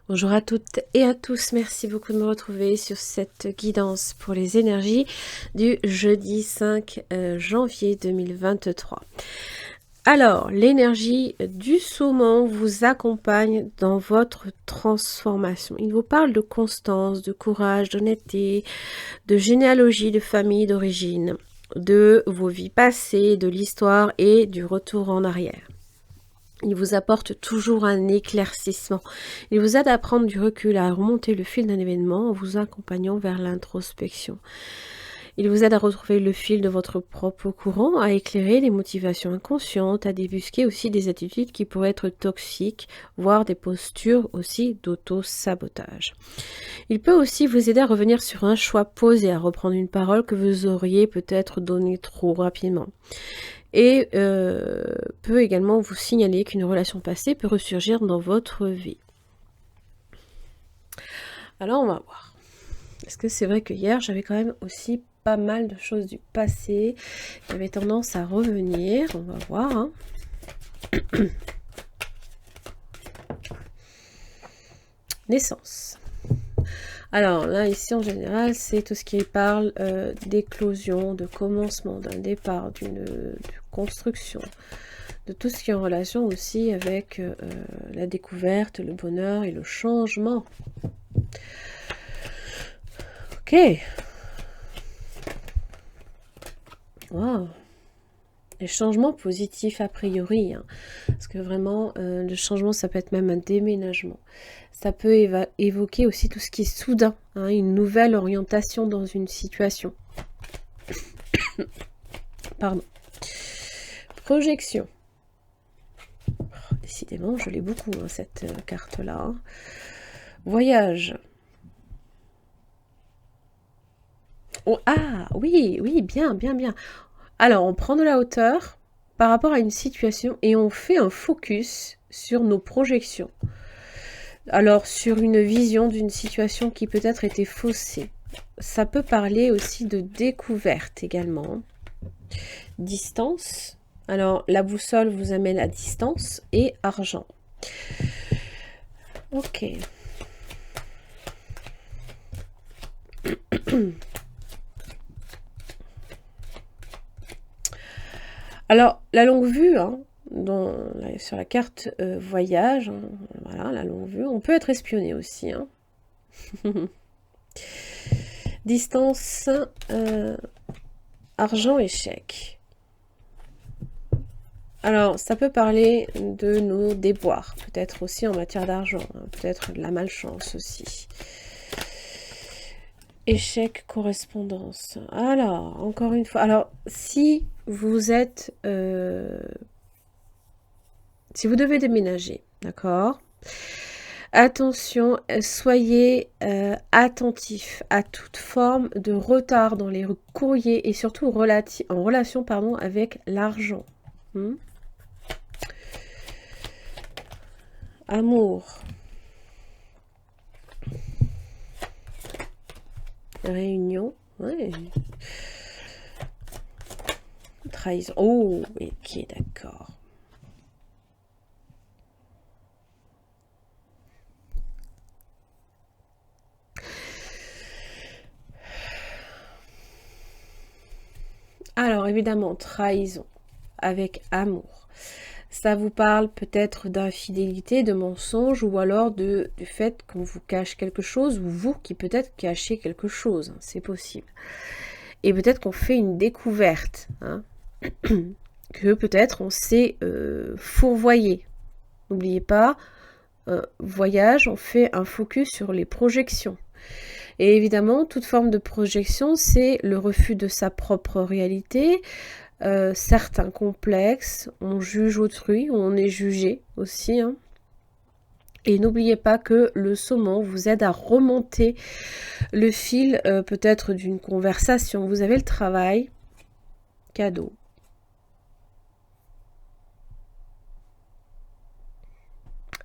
Bonjour à toutes et à tous, merci beaucoup de me retrouver sur cette guidance pour les énergies du jeudi 5 janvier 2023. Alors, l'énergie du saumon vous accompagne dans votre transformation. Il vous parle de constance, de courage, d'honnêteté, de généalogie, de famille, d'origine, de vos vies passées, de l'histoire et du retour en arrière. Il vous apporte toujours un éclaircissement. Il vous aide à prendre du recul, à remonter le fil d'un événement en vous accompagnant vers l'introspection. Il vous aide à retrouver le fil de votre propre courant, à éclairer les motivations inconscientes, à débusquer aussi des attitudes qui pourraient être toxiques, voire des postures aussi d'auto-sabotage. Il peut aussi vous aider à revenir sur un choix posé, à reprendre une parole que vous auriez peut-être donnée trop rapidement. Et peut également vous signaler qu'une relation passée peut ressurgir dans votre vie. Alors on va voir. Est-ce que c'est vrai que hier j'avais quand même aussi pas mal de choses du passé qui avaient tendance à revenir. On va voir. Hein. Naissance. Alors là, ici en général, c'est tout ce qui parle d'éclosion, de commencement, d'un départ, d'une construction, de tout ce qui est en relation aussi avec la découverte, le bonheur et le changement. Ok. Wow. Les changements positifs a priori, hein, parce que vraiment, le changement, ça peut être même un déménagement. Ça peut évoquer aussi tout ce qui est soudain, hein, une nouvelle orientation dans une situation. Pardon. Projection. Oh, décidément, je l'ai beaucoup, hein, cette carte-là. Hein. Voyage. Oh, ah, oui, bien. Alors, on prend de la hauteur par rapport à une situation et on fait un focus sur nos projections. Alors, sur une vision d'une situation qui peut-être était faussée. Ça peut parler aussi de découverte également. Distance. Alors, la boussole vous amène à distance et argent. Ok. Alors, la longue vue, hein, sur la carte voyage, hein, voilà, la longue vue, on peut être espionné aussi. Hein. Distance, argent, échec. Alors, ça peut parler de nos déboires, peut-être aussi en matière d'argent, hein, peut-être de la malchance aussi. Échec, correspondance. Alors, encore une fois, alors, si vous êtes... si vous devez déménager, d'accord ? Attention, soyez attentifs à toute forme de retard dans les courriers et surtout en relation avec l'argent. Amour. Réunion. Ouais. Trahison. Oh, ok, d'accord. Alors, évidemment, trahison avec amour. Ça vous parle peut-être d'infidélité, de mensonge, ou alors du fait qu'on vous cache quelque chose, ou vous qui peut-être cachez quelque chose. Hein, c'est possible. Et peut-être qu'on fait une découverte. Hein, que peut-être on s'est fourvoyé. N'oubliez pas, voyage, on fait un focus sur les projections. Et évidemment, toute forme de projection, c'est le refus de sa propre réalité, certains complexes, on juge autrui, on est jugé aussi. Hein. Et n'oubliez pas que le saumon vous aide à remonter le fil peut-être d'une conversation. Vous avez le travail, cadeau.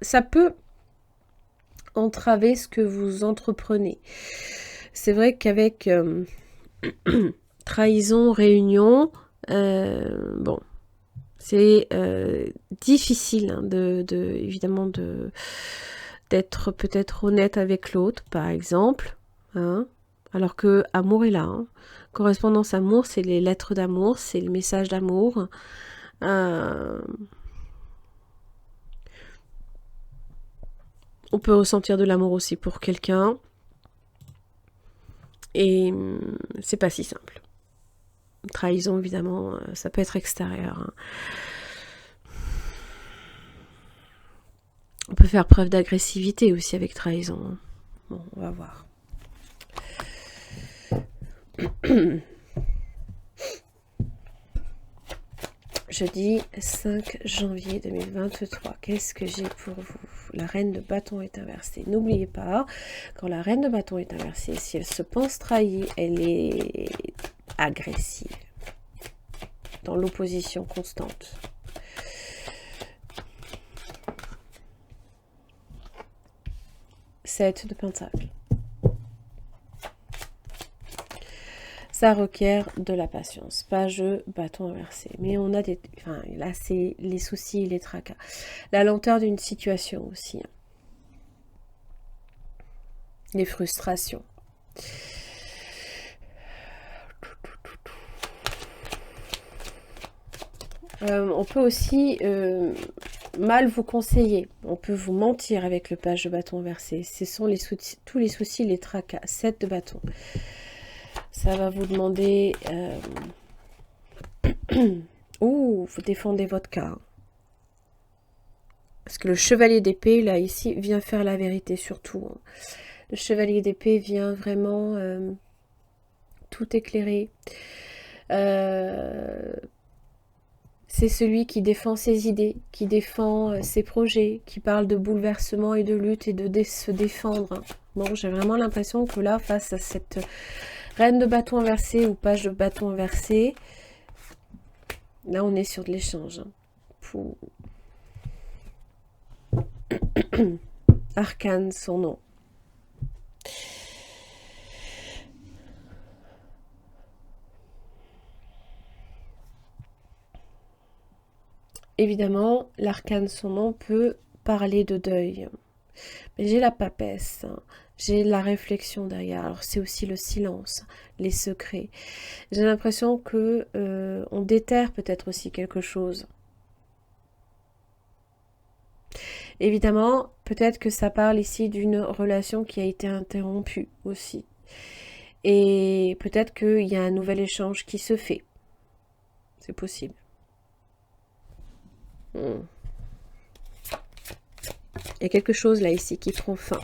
Ça peut entraver ce que vous entreprenez. C'est vrai qu'avec trahison, réunion, bon, c'est difficile hein, évidemment d'être peut-être honnête avec l'autre, par exemple, hein, alors que amour est là. Hein. Correspondance amour, c'est les lettres d'amour, c'est le message d'amour. On peut ressentir de l'amour aussi pour quelqu'un. Et c'est pas si simple. Trahison, évidemment, ça peut être extérieur. Hein. On peut faire preuve d'agressivité aussi avec trahison. Hein. Bon, on va voir. Jeudi 5 janvier 2023, qu'est-ce que j'ai pour vous? La reine de bâton est inversée. N'oubliez pas, quand la reine de bâton est inversée, si elle se pense trahie, elle est agressive, dans l'opposition constante. Sept de Pentacle. Ça requiert de la patience. Page bâton inversé. Mais on a des... Enfin, là, c'est les soucis et les tracas. La lenteur d'une situation aussi. Les frustrations. On peut aussi mal vous conseiller. On peut vous mentir avec le page de bâton inversé. Ce sont les soucis, tous les soucis, les tracas. 7 de bâton. Ça va vous demander... Ouh, vous défendez votre cas. Parce que le chevalier d'épée, là, ici, vient faire la vérité surtout. Le chevalier d'épée vient vraiment tout éclairer. C'est celui qui défend ses idées, qui défend ses projets, qui parle de bouleversement et de lutte et de se défendre. Bon, j'ai vraiment l'impression que là, face à cette reine de bâton inversé ou page de bâton inversé, là, on est sur de l'échange. Pour... Arcane, son nom. Évidemment, l'arcane, son nom peut parler de deuil. Mais j'ai la papesse, hein. J'ai la réflexion derrière. Alors c'est aussi le silence, les secrets. J'ai l'impression que on déterre peut-être aussi quelque chose. Évidemment, peut-être que ça parle ici d'une relation qui a été interrompue aussi. Et peut-être qu'il y a un nouvel échange qui se fait. C'est possible. Il y a quelque chose là ici qui prend fin.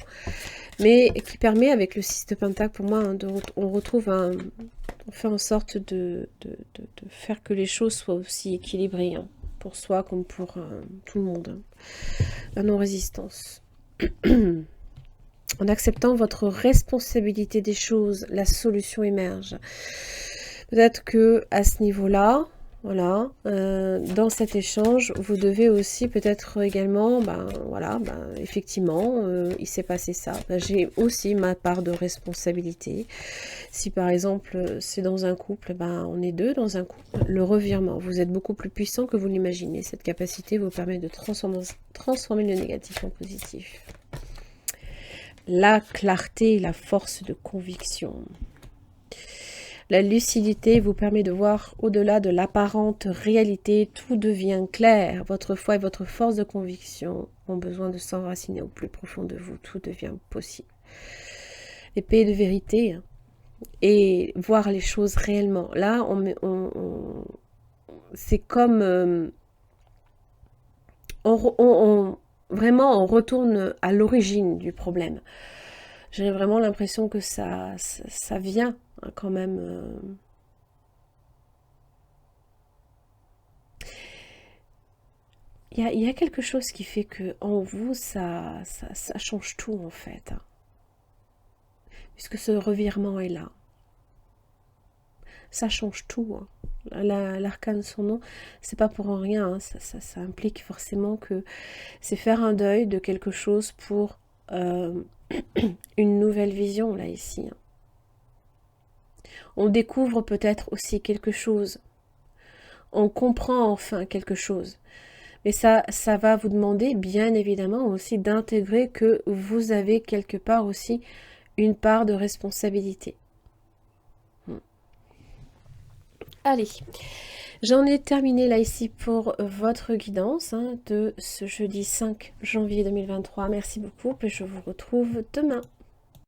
Mais qui permet avec le 6 de Pentacle, pour moi, hein, on retrouve un... On fait en sorte de faire que les choses soient aussi équilibrées. Hein, pour soi comme pour tout le monde. Hein. La non-résistance. En acceptant votre responsabilité des choses, la solution émerge. Peut-être que à ce niveau-là, voilà, dans cet échange, vous devez aussi peut-être également, effectivement, il s'est passé ça. J'ai aussi ma part de responsabilité. Si par exemple, c'est dans un couple, on est deux dans un couple. Le revirement, vous êtes beaucoup plus puissant que vous l'imaginez. Cette capacité vous permet de transformer le négatif en positif. La clarté, la force de conviction. La lucidité vous permet de voir au-delà de l'apparente réalité. Tout devient clair. Votre foi et votre force de conviction ont besoin de s'enraciner au plus profond de vous. Tout devient possible. L'épée de vérité et voir les choses réellement. Là, c'est comme... vraiment, on retourne à l'origine du problème. J'ai vraiment l'impression que ça vient quand même. Il y a quelque chose qui fait que en vous, ça change tout en fait. Puisque ce revirement est là. Ça change tout. Hein. L'arcane, son nom, c'est pas pour rien. Hein. Ça implique forcément que c'est faire un deuil de quelque chose pour une nouvelle vision, là, ici. Hein. On découvre peut-être aussi quelque chose. On comprend enfin quelque chose. Et ça va vous demander bien évidemment aussi d'intégrer que vous avez quelque part aussi une part de responsabilité. Allez, j'en ai terminé là ici pour votre guidance de ce jeudi 5 janvier 2023. Merci beaucoup et je vous retrouve demain.